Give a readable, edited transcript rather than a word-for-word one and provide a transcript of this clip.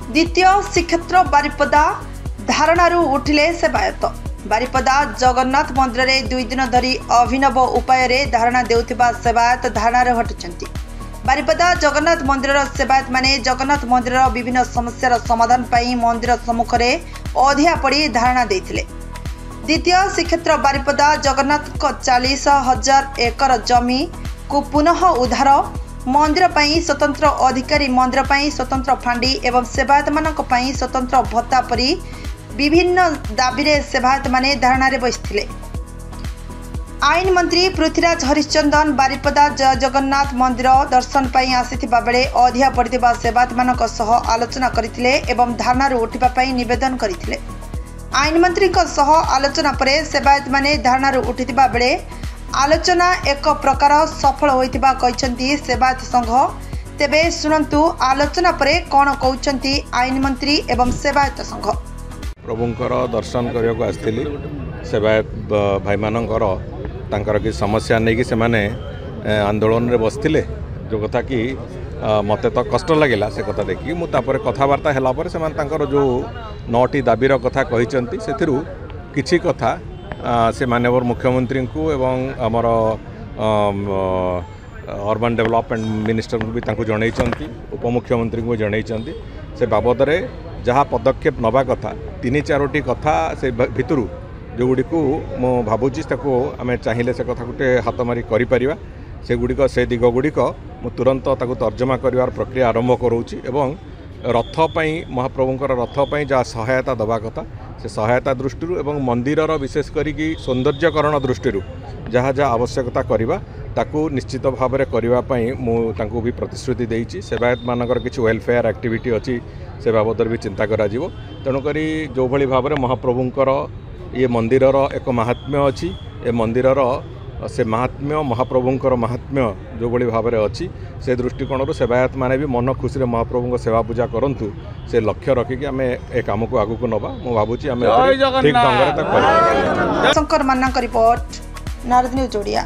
द्वितीय श्रीक्षेत्र बारिपदा धारणारू उठिले सेवायत। बारिपदा जगन्नाथ मंदिर में 2 दिन धरी अभिनव उपाय धारणा देउथिबा सेवायत धारणार हटुचंती। बारिपदा जगन्नाथ मंदिर सेवायत माने जगन्नाथ मंदिर विभिन्न समस्यार समाधान पाई मंदिर सम्मुख में अधिया पड़ी धारणा देथिले। द्वितीय श्रीक्षेत्र बारिपदा जगन्नाथ 40,000 एकर जमी को पुनः उद्धार, मंदिर पाई स्वतंत्र अधिकारी, मंदिर पाई स्वतंत्र फांडी एवं सेवायत मानक पाई स्वतंत्र भत्ता परी विभिन्न दाबी सेवायत माने धारणा बसिथिले। आईन मंत्री पृथ्वीराज हरिश्चंदन बारिपदा जगन्नाथ मंदिर दर्शन पाई आसीथिबा बेले अधिया पड़िथिबा सेवायत मानक सह आलोचना करथिले एवं धारणा उठिबा पाई निवेदन करथिले। आईन मंत्री सह आलोचना पर सेवायत माने धारणा उठिथिबा बेले आलोचना एक प्रकार सफल होइथिबा कहिसंती सेवायत संघ। तेबे सुनंतु आलोचना पर कौन कहउचंती आईन मंत्री एवं सेवायत संघ। प्रभुंकर दर्शन करने आसती सेवायत भाई मानकर तांकर कि समस्या नहीं कि से माने आंदोलन रे बसथिले जो कथा कि मते तो कष्ट लगिला से कथा देखी मु तापर कथबार्ता हैला पर से तांकर जो 9टी दाबीर कथा कहिसंती सेथिरु किछि कथा से माननीय मुख्यमंत्री को एवं आमर अर्बन डेवलपमेंट मिनिस्टर को भी तांको जनइचंती, उपमुख्यमंत्री को जनइचंती। से बाबद रे जहाँ पदक्षेप नवा कथा 3-4टी कथा से भितरु जो गुड़ी को मु भावुची आम चाहिए से कथा गोटे हाथ मारी करिपरिबा से गुड़िक से दिग गुड़िक मु तुरंत ताकू तर्जमा कर प्रक्रिया आरंभ करोची एवं रथ पाई महाप्रभुंकर रथ पाई जहाँ सहायता दवा कथा से सहायता दृष्टि एवं मंदिरर विशेष करी सौंदर्यकरण दृष्टि जहाँ जहाँ आवश्यकता करवा ताकू निश्चित भाव में करने मुझे भी प्रतिश्रुति देती। सेवायत मानकर किसी वेलफेयर एक्टिविटी अच्छी से बाबद भी चिंता करा तेणुक जो भली भाव में महाप्रभुंकर ये मंदिरर एक महात्म्य अच्छी ए मंदिरर से महात्म्य महाप्रभुंकर महात्म्य जो भली भाव में अच्छी से दृष्टिकोण सेवायत माने भी मन खुशी महाप्रभु सेवा पूजा करंतु से लक्ष्य रखिकी आम ए काम को आगू नवा मु भावुची आम ठीक ढंग से शंकर मान्ना रिपोर्ट नारद न्यूज ओडिया।